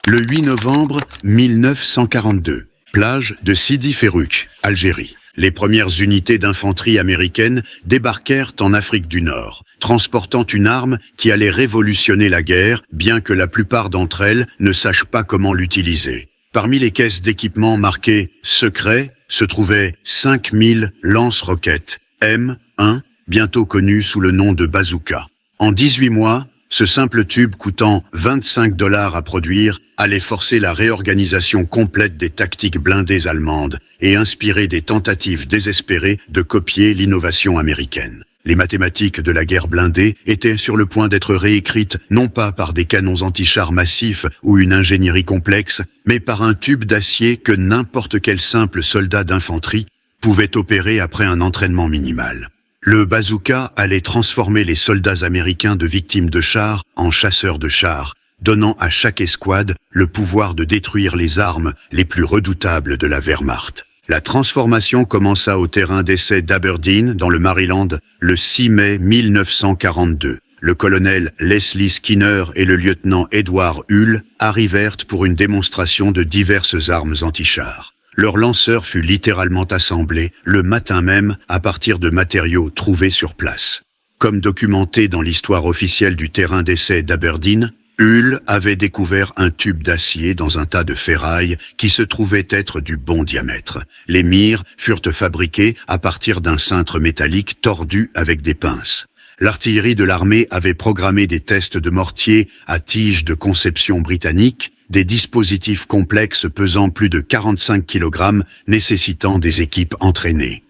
Le 8 novembre 1942, plage de Sidi Ferruch, Algérie. Les premières unités d'infanterie américaines débarquèrent en Afrique du Nord, transportant une arme qui allait révolutionner la guerre, bien que la plupart d'entre elles ne sachent pas comment l'utiliser. Parmi les caisses d'équipement marquées « Secret » se trouvaient 5000 lance-roquettes M1, bientôt connues sous le nom de bazooka. En 18 mois, ce simple tube coûtant $25 à produire allait forcer la réorganisation complète des tactiques blindées allemandes et inspirer des tentatives désespérées de copier l'innovation américaine. Les mathématiques de la guerre blindée étaient sur le point d'être réécrites non pas par des canons antichars massifs ou une ingénierie complexe, mais par un tube d'acier que n'importe quel simple soldat d'infanterie pouvait opérer après un entraînement minimal. Le bazooka allait transformer les soldats américains de victimes de chars en chasseurs de chars, donnant à chaque escouade le pouvoir de détruire les armes les plus redoutables de la Wehrmacht. La transformation commença au terrain d'essai d'Aberdeen, dans le Maryland, le 6 mai 1942. Le colonel Leslie Skinner et le lieutenant Edward Hull arrivèrent pour une démonstration de diverses armes antichars. Leur lanceur fut littéralement assemblé le matin même à partir de matériaux trouvés sur place. Comme documenté dans l'histoire officielle du terrain d'essai d'Aberdeen, Hull avait découvert un tube d'acier dans un tas de ferraille qui se trouvait être du bon diamètre. Les mires furent fabriquées à partir d'un cintre métallique tordu avec des pinces. L'artillerie de l'armée avait programmé des tests de mortiers à tiges de conception britannique, des dispositifs complexes pesant plus de 45 kg, nécessitant des équipes entraînées.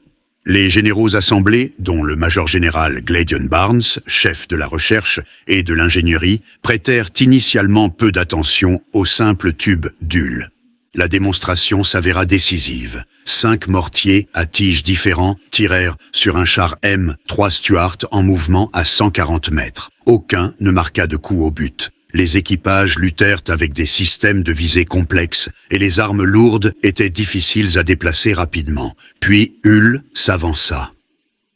Les généraux assemblés, dont le major-général Gladion Barnes, chef de la recherche et de l'ingénierie, prêtèrent initialement peu d'attention au simple tube d'Hull. La démonstration s'avéra décisive. 5 mortiers à tiges différents tirèrent sur un char M3 Stuart en mouvement à 140 mètres. Aucun ne marqua de coup au but. Les équipages luttèrent avec des systèmes de visée complexes et les armes lourdes étaient difficiles à déplacer rapidement. Puis Hull s'avança.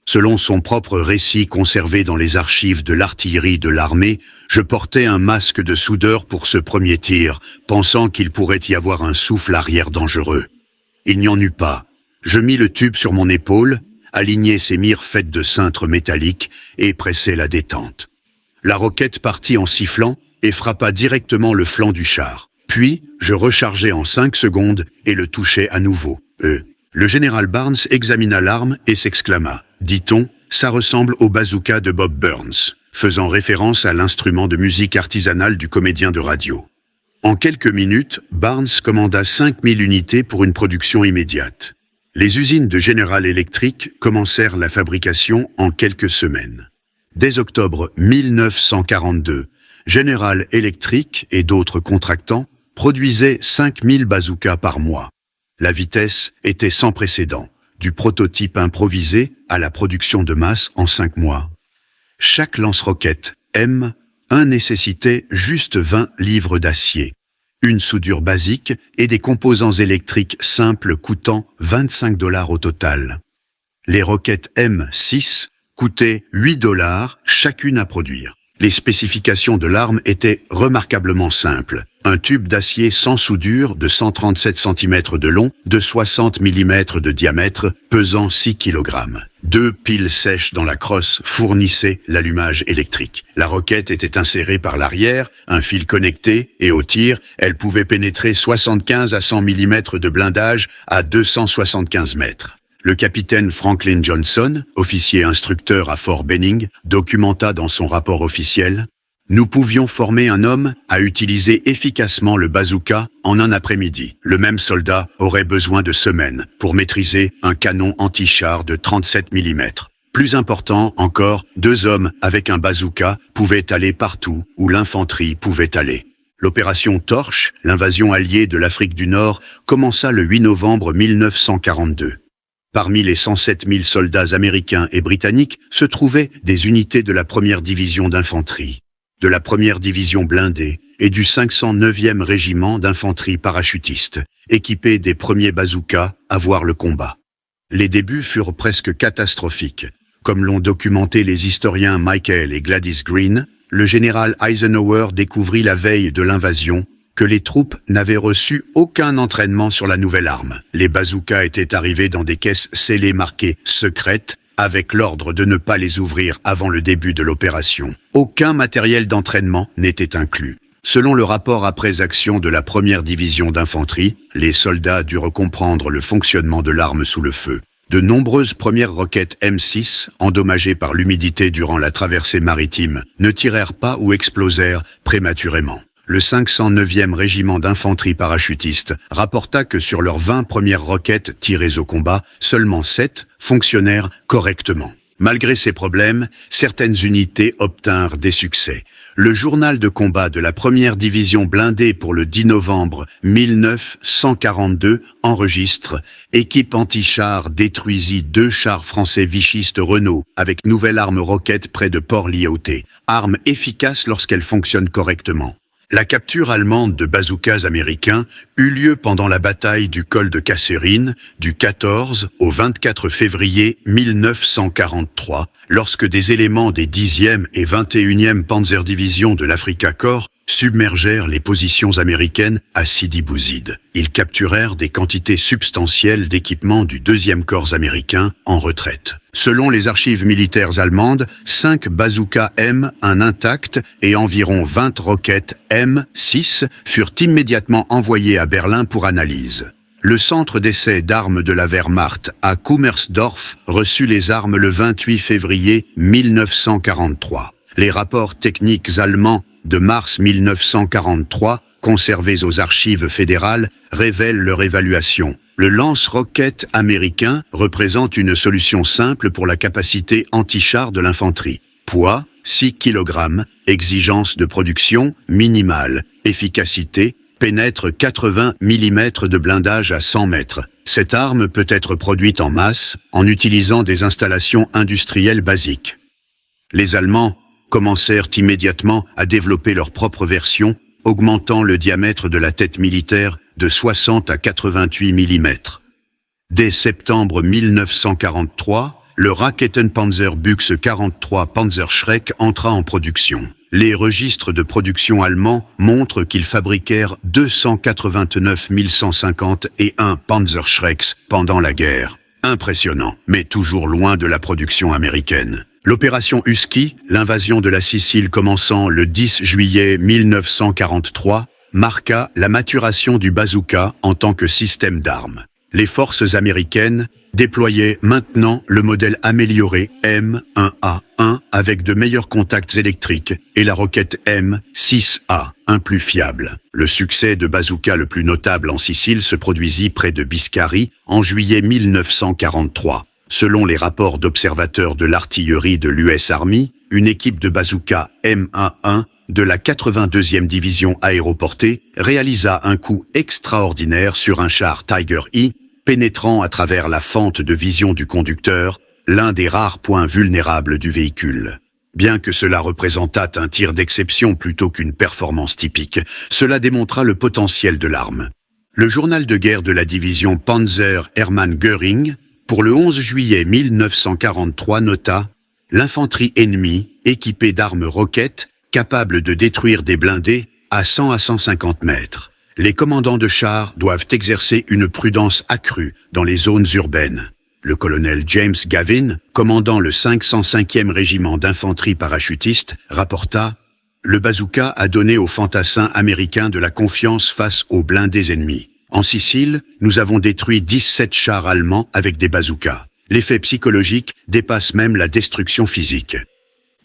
Selon son propre récit conservé dans les archives de l'artillerie de l'armée, je portais un masque de soudeur pour ce premier tir, pensant qu'il pourrait y avoir un souffle arrière dangereux. Il n'y en eut pas. Je mis le tube sur mon épaule, alignai ses mires faites de cintres métalliques et pressai la détente. La roquette partit en sifflant et frappa directement le flanc du char. Puis, je rechargeai en 5 secondes et le touchai à nouveau. Le général Barnes examina l'arme et s'exclama « Dit-on, ça ressemble au bazooka de Bob Burns », faisant référence à l'instrument de musique artisanale du comédien de radio. En quelques minutes, Barnes commanda 5000 unités pour une production immédiate. Les usines de General Electric commencèrent la fabrication en quelques semaines. Dès octobre 1942, General Electric et d'autres contractants produisaient 5000 bazookas par mois. La vitesse était sans précédent, du prototype improvisé à la production de masse en 5 mois. Chaque lance-roquette M1 nécessitait juste 20 livres d'acier, une soudure basique et des composants électriques simples coûtant $25 au total. Les roquettes M6 coûtaient $8 chacune à produire. Les spécifications de l'arme étaient remarquablement simples. Un tube d'acier sans soudure de 137 cm de long, de 60 mm de diamètre, pesant 6 kg. 2 piles sèches dans la crosse fournissaient l'allumage électrique. La roquette était insérée par l'arrière, un fil connecté, et au tir, elle pouvait pénétrer 75 à 100 mm de blindage à 275 mètres. Le capitaine Franklin Johnson, officier instructeur à Fort Benning, documenta dans son rapport officiel « Nous pouvions former un homme à utiliser efficacement le bazooka en un après-midi. Le même soldat aurait besoin de semaines pour maîtriser un canon anti-char de 37 mm. Plus important encore, 2 hommes avec un bazooka pouvaient aller partout où l'infanterie pouvait aller. » L'opération Torche, l'invasion alliée de l'Afrique du Nord, commença le 8 novembre 1942. Parmi les 107 000 soldats américains et britanniques se trouvaient des unités de la 1re division d'infanterie, de la 1re division blindée et du 509e régiment d'infanterie parachutiste, équipés des premiers bazookas à voir le combat. Les débuts furent presque catastrophiques. Comme l'ont documenté les historiens Michael et Gladys Green, le général Eisenhower découvrit la veille de l'invasion que les troupes n'avaient reçu aucun entraînement sur la nouvelle arme. Les bazookas étaient arrivés dans des caisses scellées marquées « secrètes », avec l'ordre de ne pas les ouvrir avant le début de l'opération. Aucun matériel d'entraînement n'était inclus. Selon le rapport après action de la 1re division d'infanterie, les soldats durent comprendre le fonctionnement de l'arme sous le feu. De nombreuses premières roquettes M6, endommagées par l'humidité durant la traversée maritime, ne tirèrent pas ou explosèrent prématurément. Le 509e régiment d'infanterie parachutiste rapporta que sur leurs 20 premières roquettes tirées au combat, seulement 7 fonctionnèrent correctement. Malgré ces problèmes, certaines unités obtinrent des succès. Le journal de combat de la 1re division blindée pour le 10 novembre 1942 enregistre « Équipe anti-char détruisit 2 chars français vichistes Renault avec nouvelle arme roquette près de Port-Lyautey. Arme efficace lorsqu'elle fonctionne correctement ». La capture allemande de bazookas américains eut lieu pendant la bataille du col de Kasserine du 14 au 24 février 1943, lorsque des éléments des 10e et 21e Panzerdivision de l'Afrika Korps submergèrent les positions américaines à Sidi Bouzid. Ils capturèrent des quantités substantielles d'équipements du 2e corps américain en retraite. Selon les archives militaires allemandes, 5 bazookas M1 intacts et environ 20 roquettes M6 furent immédiatement envoyées à Berlin pour analyse. Le centre d'essai d'armes de la Wehrmacht à Kummersdorf reçut les armes le 28 février 1943. Les rapports techniques allemands de mars 1943, conservés aux archives fédérales, révèlent leur évaluation. Le lance-roquette américain représente une solution simple pour la capacité anti-char de l'infanterie. Poids, 6 kg, exigence de production minimale, efficacité, pénètre 80 mm de blindage à 100 mètres. Cette arme peut être produite en masse en utilisant des installations industrielles basiques. Les Allemands commencèrent immédiatement à développer leur propre version, augmentant le diamètre de la tête militaire de 60 à 88 mm. Dès septembre 1943, le Raketenpanzerbuchse 43 Panzerschreck entra en production. Les registres de production allemands montrent qu'ils fabriquèrent 289 150 et 1 Panzerschrecks pendant la guerre. Impressionnant, mais toujours loin de la production américaine. L'opération Husky, l'invasion de la Sicile commençant le 10 juillet 1943, marqua la maturation du bazooka en tant que système d'armes. Les forces américaines déployaient maintenant le modèle amélioré M1A1 avec de meilleurs contacts électriques et la roquette M6A, un plus fiable. Le succès de bazooka le plus notable en Sicile se produisit près de Biscari en juillet 1943. Selon les rapports d'observateurs de l'artillerie de l'US Army, une équipe de bazooka M1A1 de la 82e division aéroportée réalisa un coup extraordinaire sur un char Tiger E, pénétrant à travers la fente de vision du conducteur, l'un des rares points vulnérables du véhicule. Bien que cela représentât un tir d'exception plutôt qu'une performance typique, cela démontra le potentiel de l'arme. Le journal de guerre de la division Panzer Hermann Göring, pour le 11 juillet 1943, nota « L'infanterie ennemie, équipée d'armes roquettes, capable de détruire des blindés à 100 à 150 mètres. Les commandants de chars doivent exercer une prudence accrue dans les zones urbaines. » Le colonel James Gavin, commandant le 505e régiment d'infanterie parachutiste, rapporta « Le bazooka a donné aux fantassins américains de la confiance face aux blindés ennemis. En Sicile, nous avons détruit 17 chars allemands avec des bazookas. L'effet psychologique dépasse même la destruction physique. »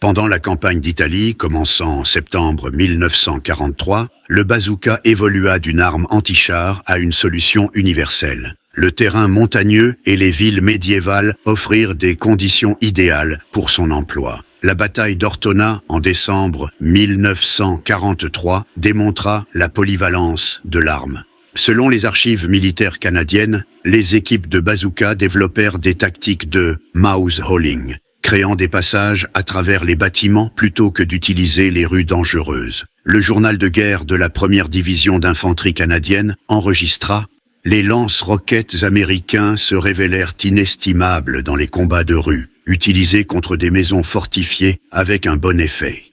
Pendant la campagne d'Italie, commençant en septembre 1943, le bazooka évolua d'une arme anti-char à une solution universelle. Le terrain montagneux et les villes médiévales offrirent des conditions idéales pour son emploi. La bataille d'Ortona, en décembre 1943, démontra la polyvalence de l'arme. Selon les archives militaires canadiennes, les équipes de bazooka développèrent des tactiques de « mouse hauling », créant des passages à travers les bâtiments plutôt que d'utiliser les rues dangereuses. Le journal de guerre de la 1re division d'infanterie canadienne enregistra « Les lance-roquettes américains se révélèrent inestimables dans les combats de rue, utilisés contre des maisons fortifiées avec un bon effet. »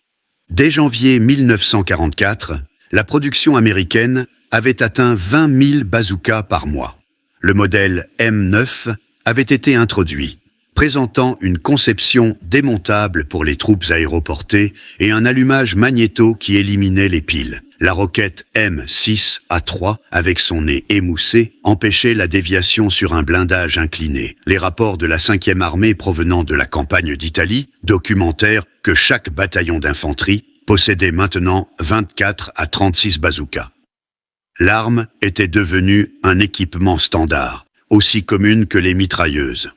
Dès janvier 1944, La production américaine avait atteint 20 000 bazookas par mois. Le modèle M9 avait été introduit, présentant une conception démontable pour les troupes aéroportées et un allumage magnéto qui éliminait les piles. La roquette M6A3, avec son nez émoussé, empêchait la déviation sur un blindage incliné. Les rapports de la 5e armée provenant de la campagne d'Italie documentèrent que chaque bataillon d'infanterie possédait maintenant 24 à 36 bazookas. L'arme était devenue un équipement standard, aussi commune que les mitrailleuses.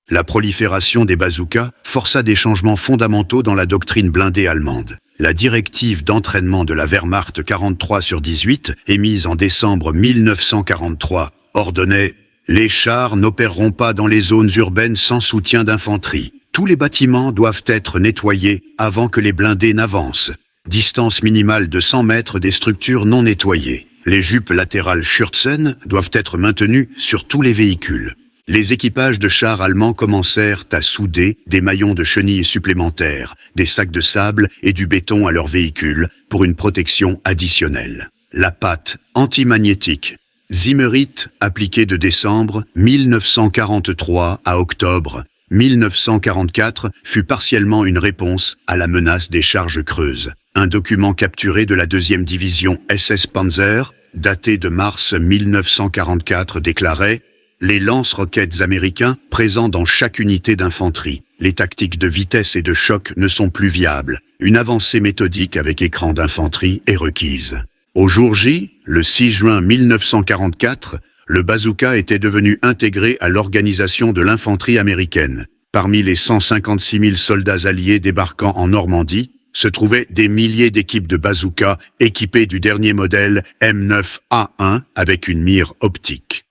La prolifération des bazookas força des changements fondamentaux dans la doctrine blindée allemande. La directive d'entraînement de la Wehrmacht 43/18, émise en décembre 1943, ordonnait « Les chars n'opéreront pas dans les zones urbaines sans soutien d'infanterie. Tous les bâtiments doivent être nettoyés avant que les blindés n'avancent. Distance minimale de 100 mètres des structures non nettoyées. Les jupes latérales Schürzen doivent être maintenues sur tous les véhicules. » Les équipages de chars allemands commencèrent à souder des maillons de chenilles supplémentaires, des sacs de sable et du béton à leurs véhicules pour une protection additionnelle. La patte antimagnétique Zimmerit, appliquée de décembre 1943 à octobre 1944, fut partiellement une réponse à la menace des charges creuses. Un document capturé de la 2e division SS Panzer, daté de mars 1944, déclarait les lance-roquettes américains présents dans chaque unité d'infanterie. Les tactiques de vitesse et de choc ne sont plus viables. Une avancée méthodique avec écran d'infanterie est requise. Au jour J, le 6 juin 1944, le bazooka était devenu intégré à l'organisation de l'infanterie américaine. Parmi les 156 000 soldats alliés débarquant en Normandie, se trouvaient des milliers d'équipes de bazookas équipées du dernier modèle M9A1 avec une mire optique.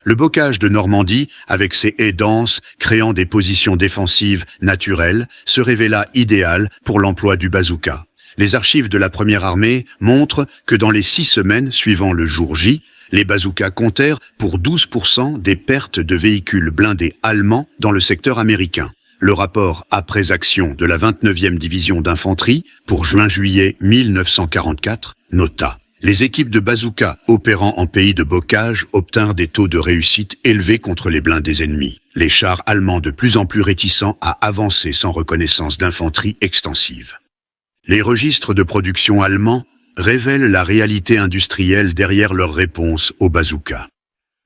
Le bocage de Normandie, avec ses haies denses, créant des positions défensives naturelles, se révéla idéal pour l'emploi du bazooka. Les archives de la Première Armée montrent que dans les 6 semaines suivant le jour J, les bazookas comptèrent pour 12% des pertes de véhicules blindés allemands dans le secteur américain. Le rapport après action de la 29e division d'infanterie pour juin-juillet 1944 nota: les équipes de bazooka opérant en pays de bocage obtinrent des taux de réussite élevés contre les blindés ennemis. Les chars allemands de plus en plus réticents à avancer sans reconnaissance d'infanterie extensive. Les registres de production allemands révèlent la réalité industrielle derrière leur réponse au bazooka.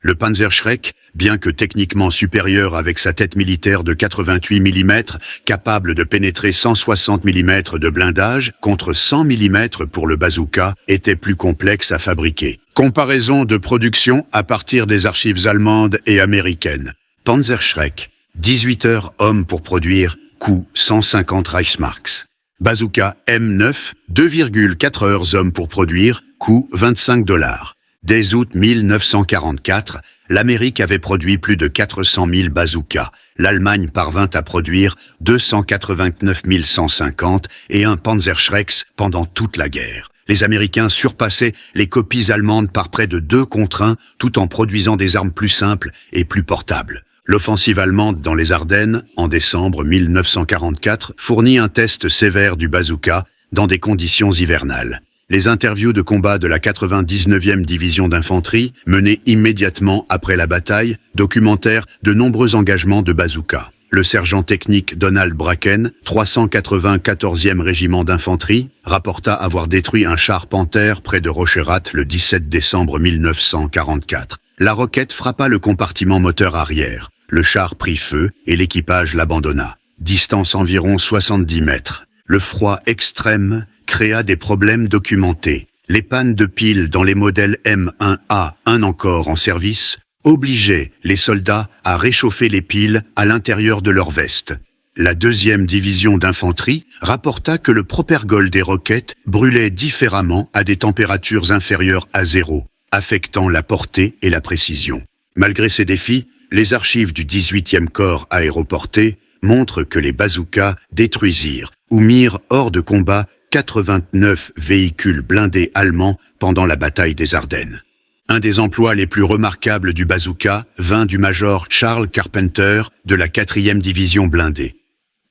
Le Panzerschreck, bien que techniquement supérieur avec sa tête militaire de 88 mm, capable de pénétrer 160 mm de blindage contre 100 mm pour le bazooka, était plus complexe à fabriquer. Comparaison de production à partir des archives allemandes et américaines. Panzerschreck, 18 heures hommes pour produire, coût 150 Reichsmarks. Bazooka M9, 2,4 heures hommes pour produire, coût $25. Dès août 1944, l'Amérique avait produit plus de 400 000 bazookas. L'Allemagne parvint à produire 289 150 et un Panzerschrecks pendant toute la guerre. Les Américains surpassaient les copies allemandes par près de 2 contre 1, tout en produisant des armes plus simples et plus portables. L'offensive allemande dans les Ardennes, en décembre 1944, fournit un test sévère du bazooka dans des conditions hivernales. Les interviews de combat de la 99e division d'infanterie, menées immédiatement après la bataille, documentèrent de nombreux engagements de bazooka. Le sergent technique Donald Bracken, 394e régiment d'infanterie, rapporta avoir détruit un char Panther près de Rocherat le 17 décembre 1944. La roquette frappa le compartiment moteur arrière. Le char prit feu et l'équipage l'abandonna. Distance environ 70 mètres. Le froid extrême créa des problèmes documentés. Les pannes de piles dans les modèles M1A1 encore en service obligeaient les soldats à réchauffer les piles à l'intérieur de leur veste. La 2e division d'infanterie rapporta que le propergol des roquettes brûlait différemment à des températures inférieures à 0, affectant la portée et la précision. Malgré ces défis, les archives du 18e corps aéroporté montrent que les bazookas détruisirent ou mirent hors de combat 89 véhicules blindés allemands pendant la bataille des Ardennes. Un des emplois les plus remarquables du bazooka vint du major Charles Carpenter de la 4e division blindée.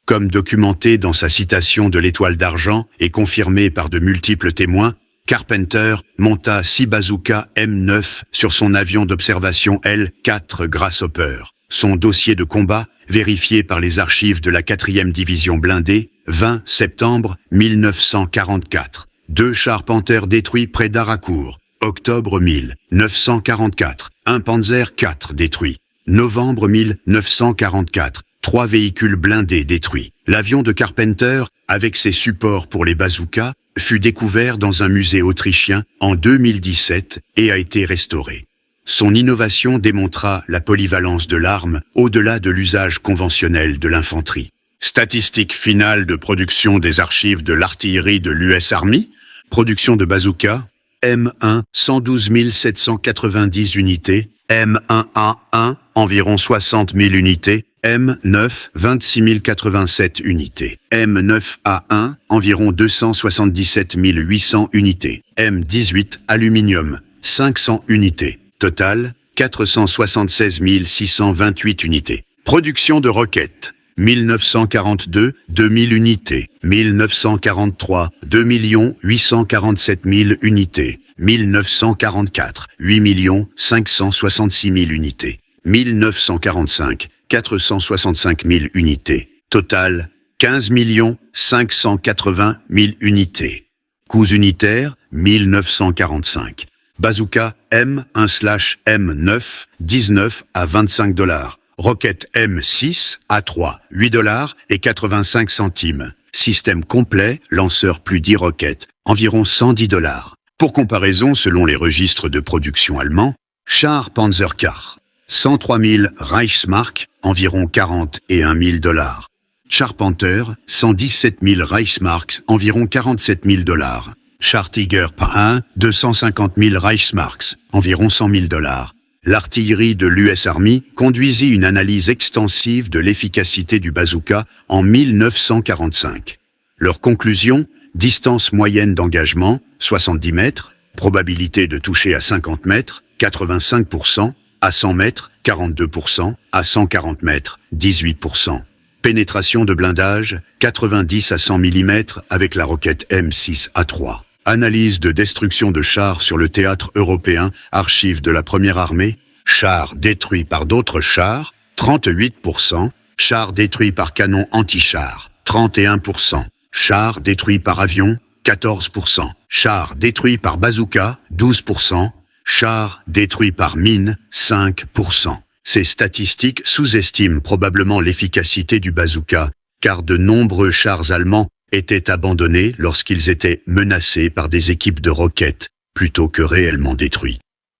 Comme documenté dans sa citation de l'Étoile d'Argent et confirmé par de multiples témoins, Carpenter monta 6 bazookas M9 sur son avion d'observation L-4 Grasshopper. Son dossier de combat, vérifié par les archives de la 4e division blindée, 20 septembre 1944. 2 chars Panther détruits près d'Harcourt. Octobre 1944. Un Panzer IV détruit. Novembre 1944. 3 véhicules blindés détruits. L'avion de Carpenter, avec ses supports pour les bazookas, fut découvert dans un musée autrichien en 2017 et a été restauré. Son innovation démontra la polyvalence de l'arme au-delà de l'usage conventionnel de l'infanterie. Statistique finale de production des archives de l'artillerie de l'US Army. Production de bazookas. M1, 112 790 unités. M1A1, environ 60 000 unités. M9, 26 087 unités. M9A1, environ 277 800 unités. M18, aluminium, 500 unités. Total, 476 628 unités. Production de roquettes. 1942, 2000 unités. 1943, 2 847 000 unités. 1944, 8 566 000 unités. 1945, 465 000 unités. Total, 15 580 000 unités. Coûts unitaires, 1945. Bazooka M1/M9, 19 à 25 $. Roquette M6 à 3, 8 $ et 85 centimes. Système complet, lanceur plus 10 roquettes, environ 110 $. Pour comparaison, selon les registres de production allemands, char Panzerkar, 103 000 Reichsmark, environ 41 000 $. Char Panther, 117 000 Reichsmarks, environ 47 000 $. Char Tiger PA1, 250 000 Reichsmarks, environ 100 000 $. L'artillerie de l'US Army conduisit une analyse extensive de l'efficacité du bazooka en 1945. Leur conclusion, distance moyenne d'engagement, 70 mètres, probabilité de toucher à 50 mètres, 85%, à 100 mètres, 42%, à 140 mètres, 18%. Pénétration de blindage, 90 à 100 mm avec la roquette M6A3. Analyse de destruction de chars sur le théâtre européen, archives de la Première Armée. Chars détruits par d'autres chars, 38%. Chars détruits par canon anti-chars, 31%. Chars détruits par avion, 14%. Chars détruits par bazooka, 12%. Chars détruits par mine, 5%. Ces statistiques sous-estiment probablement l'efficacité du bazooka, car de nombreux chars allemands étaient abandonnés lorsqu'ils étaient menacés par des équipes de roquettes, plutôt que réellement détruits.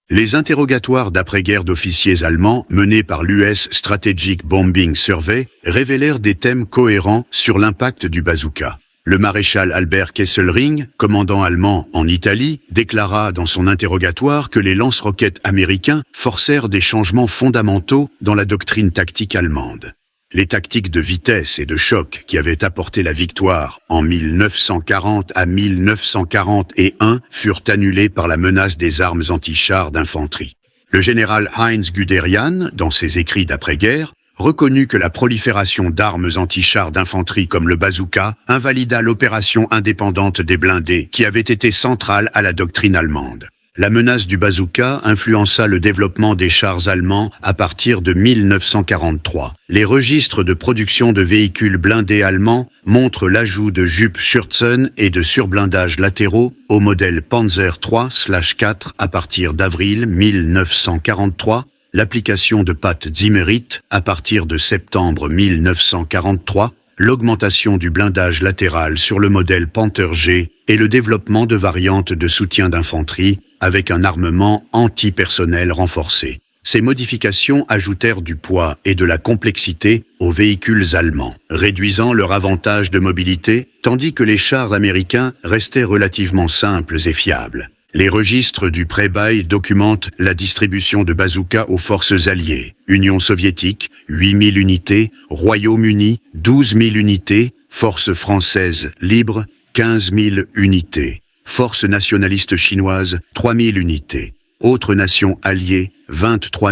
Les interrogatoires d'après-guerre d'officiers allemands menés par l'US Strategic Bombing Survey révélèrent des thèmes cohérents sur l'impact du bazooka. Le maréchal Albert Kesselring, commandant allemand en Italie, déclara dans son interrogatoire que les lance-roquettes américains forcèrent des changements fondamentaux dans la doctrine tactique allemande. Les tactiques de vitesse et de choc qui avaient apporté la victoire en 1940 à 1941 furent annulées par la menace des armes anti-chars d'infanterie. Le général Heinz Guderian, dans ses écrits d'après-guerre, reconnut que la prolifération d'armes anti-chars d'infanterie comme le bazooka invalida l'opération indépendante des blindés qui avait été centrale à la doctrine allemande. La menace du bazooka influença le développement des chars allemands à partir de 1943. Les registres de production de véhicules blindés allemands montrent l'ajout de jupes Schürzen et de surblindages latéraux au modèle Panzer III/4 à partir d'avril 1943, l'application de pattes Zimmerit à partir de septembre 1943, l'augmentation du blindage latéral sur le modèle Panther G et le développement de variantes de soutien d'infanterie avec un armement antipersonnel renforcé. Ces modifications ajoutèrent du poids et de la complexité aux véhicules allemands, réduisant leur avantage de mobilité, tandis que les chars américains restaient relativement simples et fiables. Les registres du pré-bail documentent la distribution de bazookas aux forces alliées. Union soviétique, 8 000 unités, Royaume-Uni, 12 000 unités, forces françaises libres, 15 000 unités, forces nationalistes chinoises, 3 000 unités, autres nations alliées, 23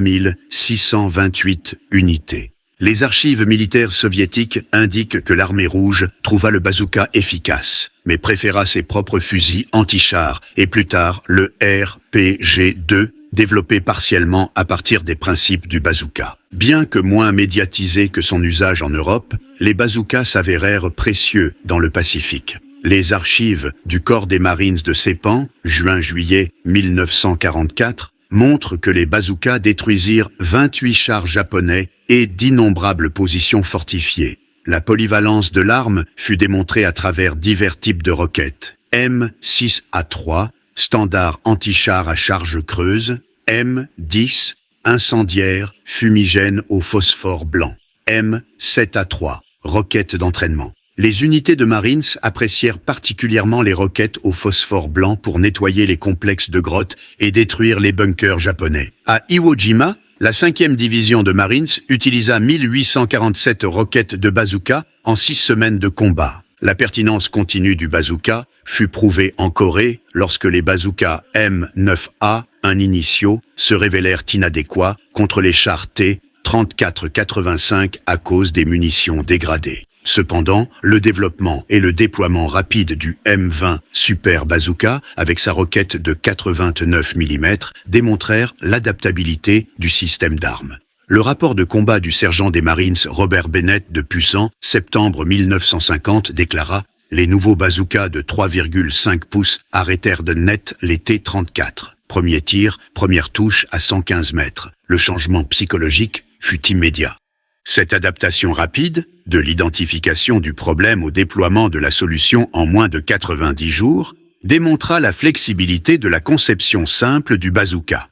628 unités. Les archives militaires soviétiques indiquent que l'armée rouge trouva le bazooka efficace, mais préféra ses propres fusils anti-chars et plus tard le RPG-2, développé partiellement à partir des principes du bazooka. Bien que moins médiatisés que son usage en Europe, les bazookas s'avérèrent précieux dans le Pacifique. Les archives du corps des Marines de Sepang, juin-juillet 1944, montrent que les bazookas détruisirent 28 chars japonais et d'innombrables positions fortifiées. La polyvalence de l'arme fut démontrée à travers divers types de roquettes. M6A3, standard anti-char à charge creuse, M10, incendiaire, fumigène au phosphore blanc, M7A3, roquette d'entraînement. Les unités de Marines apprécièrent particulièrement les roquettes au phosphore blanc pour nettoyer les complexes de grottes et détruire les bunkers japonais. À Iwo Jima, la 5e division de Marines utilisa 1847 roquettes de bazooka en 6 semaines de combat. La pertinence continue du bazooka fut prouvée en Corée lorsque les bazookas M9A, un initio, se révélèrent inadéquats contre les chars T-34-85 à cause des munitions dégradées. Cependant, le développement et le déploiement rapide du M20 Super Bazooka avec sa roquette de 89 mm démontrèrent l'adaptabilité du système d'armes. Le rapport de combat du sergent des Marines Robert Bennett de Pusan, septembre 1950, déclara « Les nouveaux bazookas de 3,5 pouces arrêtèrent de net les T-34. Premier tir, première touche à 115 mètres. Le changement psychologique fut immédiat. » Cette adaptation rapide, de l'identification du problème au déploiement de la solution en moins de 90 jours, démontra la flexibilité de la conception simple du bazooka.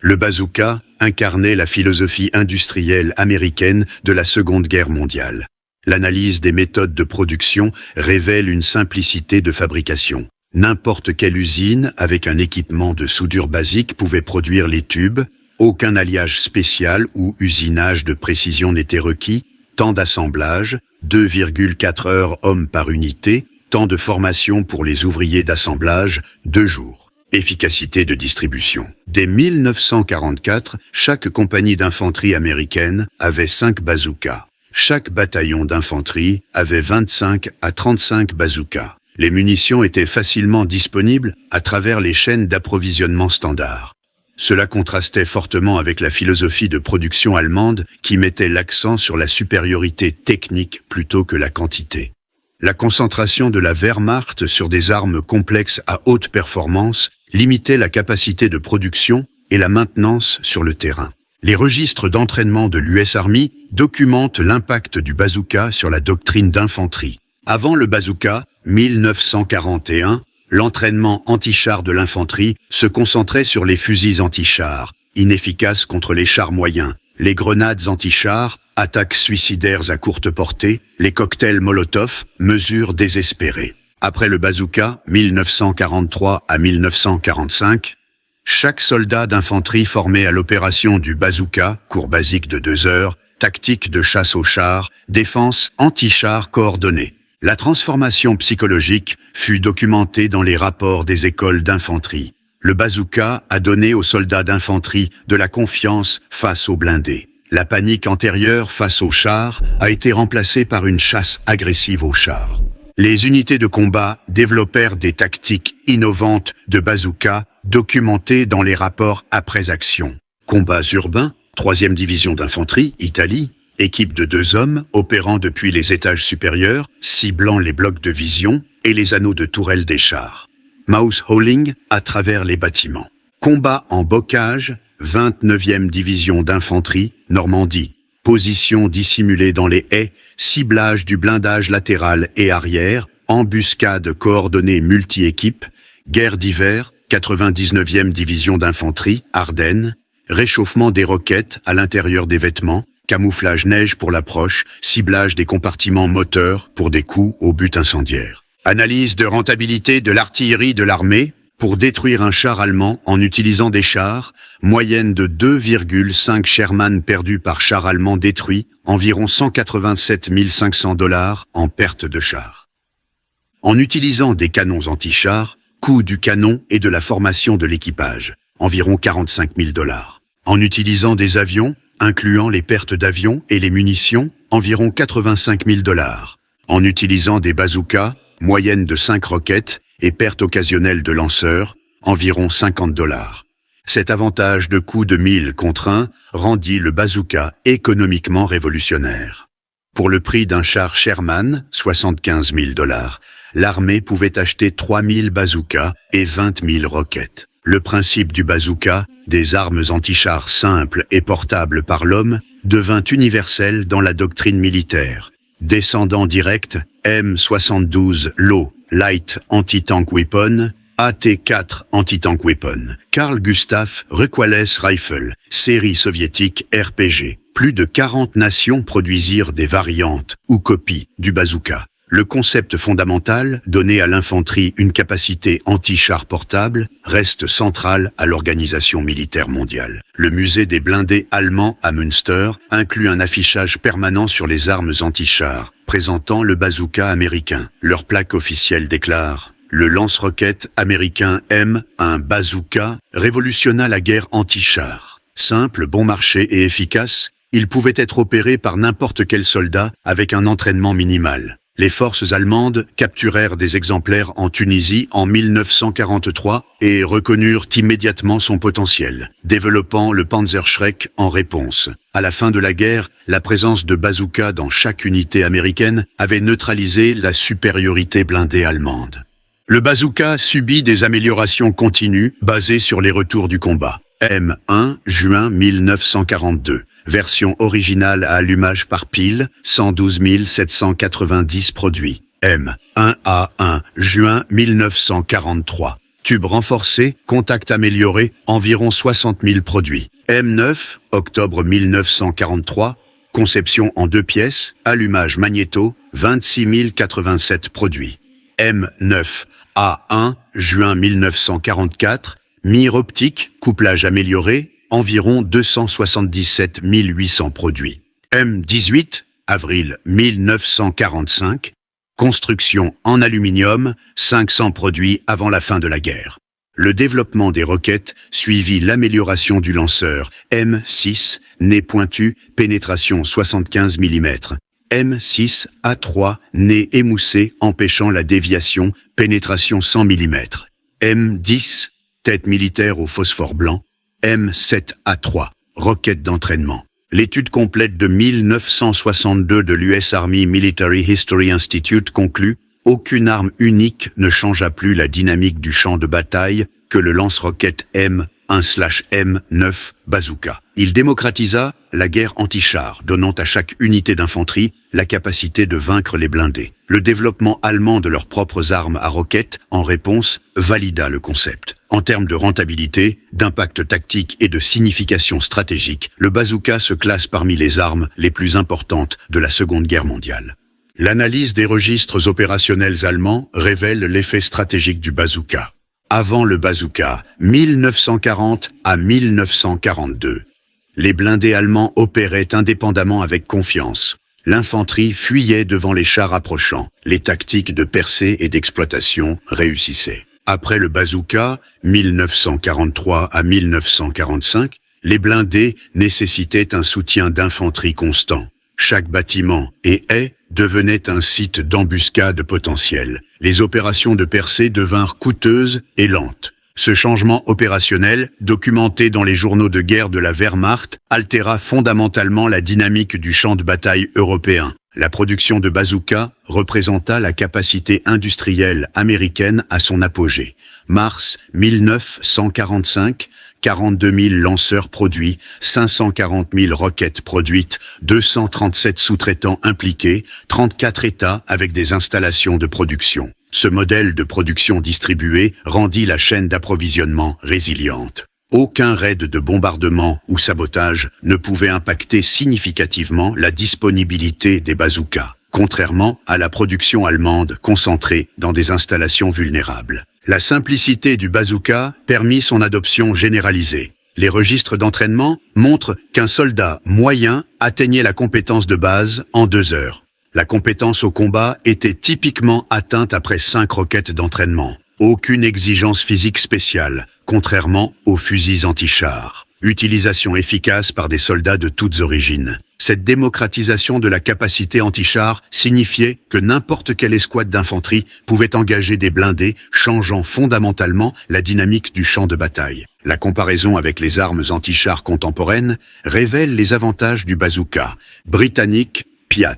Le bazooka incarnait la philosophie industrielle américaine de la Seconde Guerre mondiale. L'analyse des méthodes de production révèle une simplicité de fabrication. N'importe quelle usine avec un équipement de soudure basique pouvait produire les tubes. Aucun alliage spécial ou usinage de précision n'était requis, temps d'assemblage, 2,4 heures hommes par unité, temps de formation pour les ouvriers d'assemblage, 2 jours. Efficacité de distribution. Dès 1944, chaque compagnie d'infanterie américaine avait 5 bazookas. Chaque bataillon d'infanterie avait 25 à 35 bazookas. Les munitions étaient facilement disponibles à travers les chaînes d'approvisionnement standard. Cela contrastait fortement avec la philosophie de production allemande qui mettait l'accent sur la supériorité technique plutôt que la quantité. La concentration de la Wehrmacht sur des armes complexes à haute performance limitait la capacité de production et la maintenance sur le terrain. Les registres d'entraînement de l'US Army documentent l'impact du bazooka sur la doctrine d'infanterie. Avant le bazooka, 1941, l'entraînement anti-char de l'infanterie se concentrait sur les fusils anti-chars, inefficaces contre les chars moyens, les grenades anti-chars, attaques suicidaires à courte portée, les cocktails Molotov, mesures désespérées. Après le bazooka, 1943 à 1945, chaque soldat d'infanterie formé à l'opération du bazooka, cours basique de 2 heures, tactique de chasse aux chars, défense anti-char coordonnée. La transformation psychologique fut documentée dans les rapports des écoles d'infanterie. Le bazooka a donné aux soldats d'infanterie de la confiance face aux blindés. La panique antérieure face aux chars a été remplacée par une chasse agressive aux chars. Les unités de combat développèrent des tactiques innovantes de bazooka documentées dans les rapports après action. Combats urbains, 3e division d'infanterie, Italie, équipe de 2 hommes opérant depuis les étages supérieurs, ciblant les blocs de vision et les anneaux de tourelle des chars. Mouse hauling à travers les bâtiments. Combat en bocage, 29e division d'infanterie, Normandie. Position dissimulée dans les haies, ciblage du blindage latéral et arrière, embuscade coordonnée multi-équipes, guerre d'hiver, 99e division d'infanterie, Ardennes, réchauffement des roquettes à l'intérieur des vêtements, camouflage neige pour l'approche, ciblage des compartiments moteurs pour des coups au but incendiaire. Analyse de rentabilité de l'artillerie de l'armée pour détruire un char allemand en utilisant des chars, moyenne de 2,5 Sherman perdus par char allemand détruit, environ 187 500 $ en perte de char. En utilisant des canons anti-chars, coût du canon et de la formation de l'équipage, environ 45 000 $. En utilisant des avions, incluant les pertes d'avions et les munitions, environ 85 000 $. En utilisant des bazookas, moyenne de 5 roquettes et pertes occasionnelles de lanceurs, environ 50 $. Cet avantage de coût de 1000 contre 1 rendit le bazooka économiquement révolutionnaire. Pour le prix d'un char Sherman, 75 000 $, l'armée pouvait acheter 3000 bazookas et 20 000 roquettes. Le principe du bazooka, des armes antichars simples et portables par l'homme, devint universel dans la doctrine militaire. Descendant direct, M72 Low Light Anti-Tank Weapon, AT-4 Anti-Tank Weapon, Carl Gustaf Requales Rifle, série soviétique RPG. Plus de 40 nations produisirent des variantes ou copies du bazooka. Le concept fondamental, donner à l'infanterie une capacité anti-char portable, reste central à l'organisation militaire mondiale. Le musée des blindés allemands à Münster inclut un affichage permanent sur les armes anti-chars, présentant le bazooka américain. Leur plaque officielle déclare: le lance-roquette américain M, un bazooka, révolutionna la guerre anti-char. Simple, bon marché et efficace, il pouvait être opéré par n'importe quel soldat avec un entraînement minimal. Les forces allemandes capturèrent des exemplaires en Tunisie en 1943 et reconnurent immédiatement son potentiel, développant le Panzerschreck en réponse. À la fin de la guerre, la présence de bazookas dans chaque unité américaine avait neutralisé la supériorité blindée allemande. Le bazooka subit des améliorations continues basées sur les retours du combat. M1, juin 1942. Version originale à allumage par pile, 112 790 produits. M1A1, juin 1943. Tube renforcé, contact amélioré, environ 60 000 produits. M9, octobre 1943. Conception en 2 pièces, allumage magnéto, 26 087 produits. M9A1, juin 1944. Mire optique, couplage amélioré, environ 277 800 produits. M18, avril 1945, construction en aluminium, 500 produits avant la fin de la guerre. Le développement des roquettes suivit l'amélioration du lanceur M6, nez pointu, pénétration 75 mm. M6A3, nez émoussé empêchant la déviation, pénétration 100 mm. M10, tête militaire au phosphore blanc. M7A3, roquette d'entraînement. L'étude complète de 1962 de l'US Army Military History Institute conclut: aucune arme unique ne changea plus la dynamique du champ de bataille que le lance-roquette M1/M9 bazooka. Il démocratisa la guerre anti-char, donnant à chaque unité d'infanterie la capacité de vaincre les blindés. Le développement allemand de leurs propres armes à roquettes, en réponse, valida le concept. En termes de rentabilité, d'impact tactique et de signification stratégique, le bazooka se classe parmi les armes les plus importantes de la Seconde Guerre mondiale. L'analyse des registres opérationnels allemands révèle l'effet stratégique du bazooka. Avant le bazooka, 1940 à 1942. Les blindés allemands opéraient indépendamment avec confiance. L'infanterie fuyait devant les chars approchants. Les tactiques de percée et d'exploitation réussissaient. Après le bazooka, 1943 à 1945, les blindés nécessitaient un soutien d'infanterie constant. Chaque bâtiment et haie devenait un site d'embuscade potentiel. Les opérations de percée devinrent coûteuses et lentes. Ce changement opérationnel, documenté dans les journaux de guerre de la Wehrmacht, altéra fondamentalement la dynamique du champ de bataille européen. La production de bazookas représenta la capacité industrielle américaine à son apogée. Mars 1945, 42 000 lanceurs produits, 540 000 roquettes produites, 237 sous-traitants impliqués, 34 États avec des installations de production. Ce modèle de production distribuée rendit la chaîne d'approvisionnement résiliente. Aucun raid de bombardement ou sabotage ne pouvait impacter significativement la disponibilité des bazookas, contrairement à la production allemande concentrée dans des installations vulnérables. La simplicité du bazooka permit son adoption généralisée. Les registres d'entraînement montrent qu'un soldat moyen atteignait la compétence de base en 2 heures. La compétence au combat était typiquement atteinte après 5 roquettes d'entraînement. Aucune exigence physique spéciale, contrairement aux fusils anti-chars. Utilisation efficace par des soldats de toutes origines. Cette démocratisation de la capacité anti-char signifiait que n'importe quelle escouade d'infanterie pouvait engager des blindés, changeant fondamentalement la dynamique du champ de bataille. La comparaison avec les armes anti-chars contemporaines révèle les avantages du bazooka. Britannique, Piat.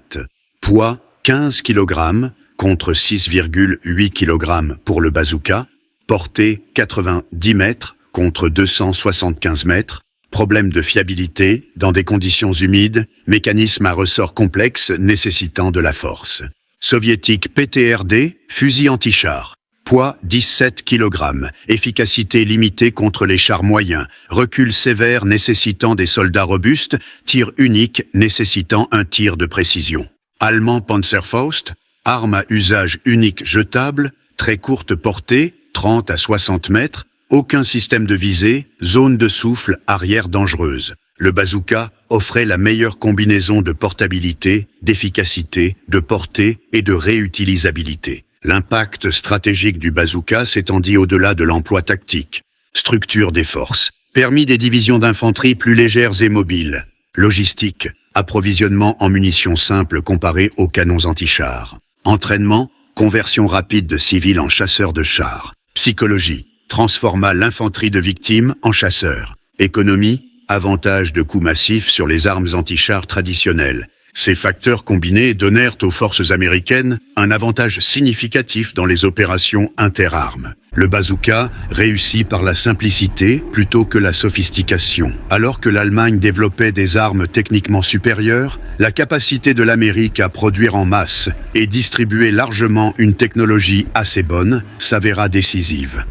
Poids 15 kg contre 6,8 kg pour le bazooka. Portée 90 mètres contre 275 mètres. Problème de fiabilité, dans des conditions humides, mécanisme à ressort complexe nécessitant de la force. Soviétique PTRD, fusil anti-char. Poids 17 kg, efficacité limitée contre les chars moyens, recul sévère nécessitant des soldats robustes, tir unique nécessitant un tir de précision. Allemand Panzerfaust, arme à usage unique jetable, très courte portée, 30 à 60 mètres, aucun système de visée, zone de souffle arrière dangereuse. Le bazooka offrait la meilleure combinaison de portabilité, d'efficacité, de portée et de réutilisabilité. L'impact stratégique du bazooka s'étendit au-delà de l'emploi tactique. Structure des forces, permis des divisions d'infanterie plus légères et mobiles. Logistique, approvisionnement en munitions simples comparé aux canons anti-chars. Entraînement, conversion rapide de civils en chasseurs de chars. Psychologie, transforma l'infanterie de victimes en chasseurs. Économie, avantage de coûts massifs sur les armes anti-chars traditionnelles. Ces facteurs combinés donnèrent aux forces américaines un avantage significatif dans les opérations interarmes. Le bazooka réussit par la simplicité plutôt que la sophistication. Alors que l'Allemagne développait des armes techniquement supérieures, la capacité de l'Amérique à produire en masse et distribuer largement une technologie assez bonne s'avéra décisive.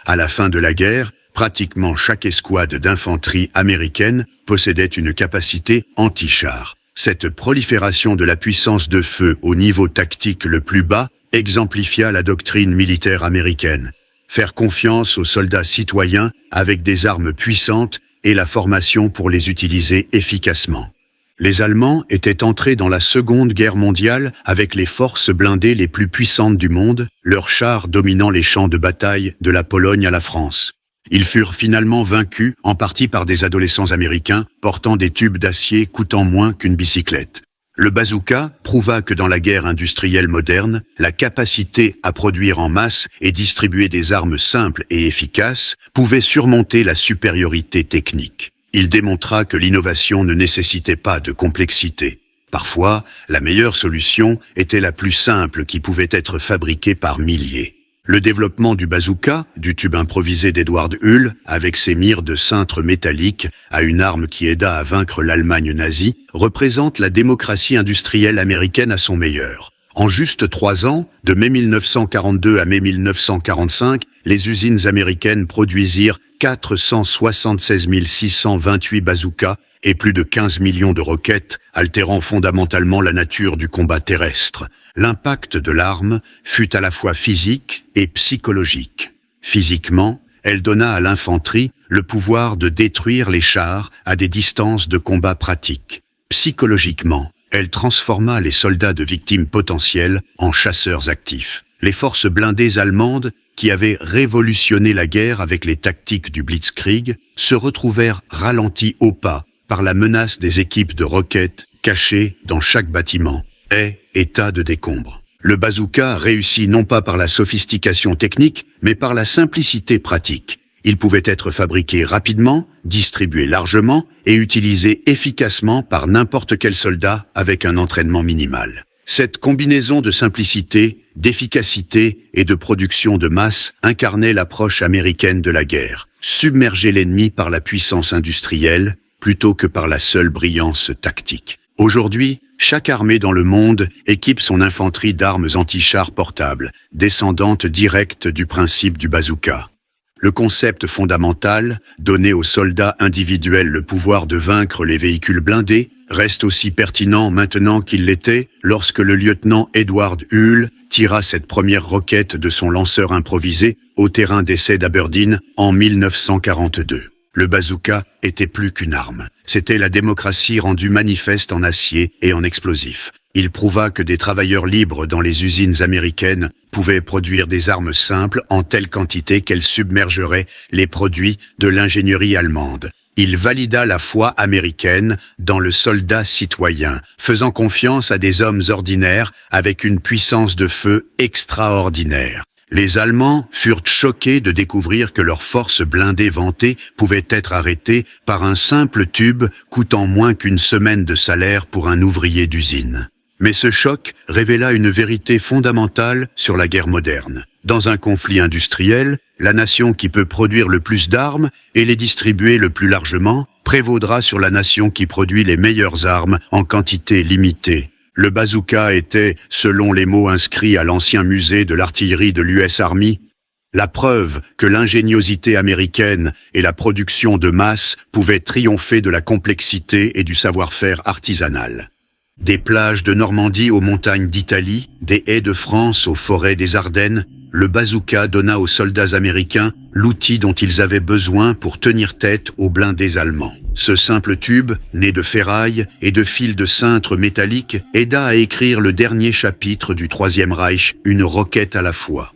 À la fin de la guerre, pratiquement chaque escouade d'infanterie américaine possédait une capacité anti-char. Cette prolifération de la puissance de feu au niveau tactique le plus bas exemplifia la doctrine militaire américaine. Faire confiance aux soldats citoyens avec des armes puissantes et la formation pour les utiliser efficacement. Les Allemands étaient entrés dans la Seconde Guerre mondiale avec les forces blindées les plus puissantes du monde, leurs chars dominant les champs de bataille de la Pologne à la France. Ils furent finalement vaincus, en partie par des adolescents américains portant des tubes d'acier coûtant moins qu'une bicyclette. Le bazooka prouva que dans la guerre industrielle moderne, la capacité à produire en masse et distribuer des armes simples et efficaces pouvait surmonter la supériorité technique. Il démontra que l'innovation ne nécessitait pas de complexité. Parfois, la meilleure solution était la plus simple qui pouvait être fabriquée par milliers. Le développement du bazooka, du tube improvisé d'Edward Hull, avec ses mires de cintre métallique, à une arme qui aida à vaincre l'Allemagne nazie, représente la démocratie industrielle américaine à son meilleur. En juste 3 ans, de mai 1942 à mai 1945, les usines américaines produisirent 476 628 bazookas et plus de 15 millions de roquettes, altérant fondamentalement la nature du combat terrestre. L'impact de l'arme fut à la fois physique et psychologique. Physiquement, elle donna à l'infanterie le pouvoir de détruire les chars à des distances de combat pratiques. Psychologiquement, elle transforma les soldats de victimes potentielles en chasseurs actifs. Les forces blindées allemandes, qui avaient révolutionné la guerre avec les tactiques du Blitzkrieg, se retrouvèrent ralenties au pas par la menace des équipes de roquettes cachées dans chaque bâtiment, haies et tas de décombres. Le bazooka réussit non pas par la sophistication technique, mais par la simplicité pratique. Il pouvait être fabriqué rapidement, distribué largement et utilisé efficacement par n'importe quel soldat avec un entraînement minimal. Cette combinaison de simplicité, d'efficacité et de production de masse incarnait l'approche américaine de la guerre. Submerger l'ennemi par la puissance industrielle plutôt que par la seule brillance tactique. Aujourd'hui, chaque armée dans le monde équipe son infanterie d'armes anti-chars portables, descendantes directes du principe du bazooka. Le concept fondamental, donner aux soldats individuels le pouvoir de vaincre les véhicules blindés, reste aussi pertinent maintenant qu'il l'était lorsque le lieutenant Edward Hull tira cette première roquette de son lanceur improvisé au terrain d'essai d'Aberdeen en 1942. Le bazooka était plus qu'une arme. C'était la démocratie rendue manifeste en acier et en explosifs. Il prouva que des travailleurs libres dans les usines américaines pouvaient produire des armes simples en telle quantité qu'elles submergeraient les produits de l'ingénierie allemande. Il valida la foi américaine dans le soldat citoyen, faisant confiance à des hommes ordinaires avec une puissance de feu extraordinaire. Les Allemands furent choqués de découvrir que leurs forces blindées vantées pouvaient être arrêtées par un simple tube coûtant moins qu'une semaine de salaire pour un ouvrier d'usine. Mais ce choc révéla une vérité fondamentale sur la guerre moderne. Dans un conflit industriel, la nation qui peut produire le plus d'armes et les distribuer le plus largement prévaudra sur la nation qui produit les meilleures armes en quantité limitée. Le bazooka était, selon les mots inscrits à l'ancien musée de l'artillerie de l'US Army, la preuve que l'ingéniosité américaine et la production de masse pouvaient triompher de la complexité et du savoir-faire artisanal. Des plages de Normandie aux montagnes d'Italie, des haies de France aux forêts des Ardennes, le bazooka donna aux soldats américains l'outil dont ils avaient besoin pour tenir tête aux blindés allemands. Ce simple tube, né de ferraille et de fils de cintre métallique, aida à écrire le dernier chapitre du Troisième Reich, une roquette à la fois.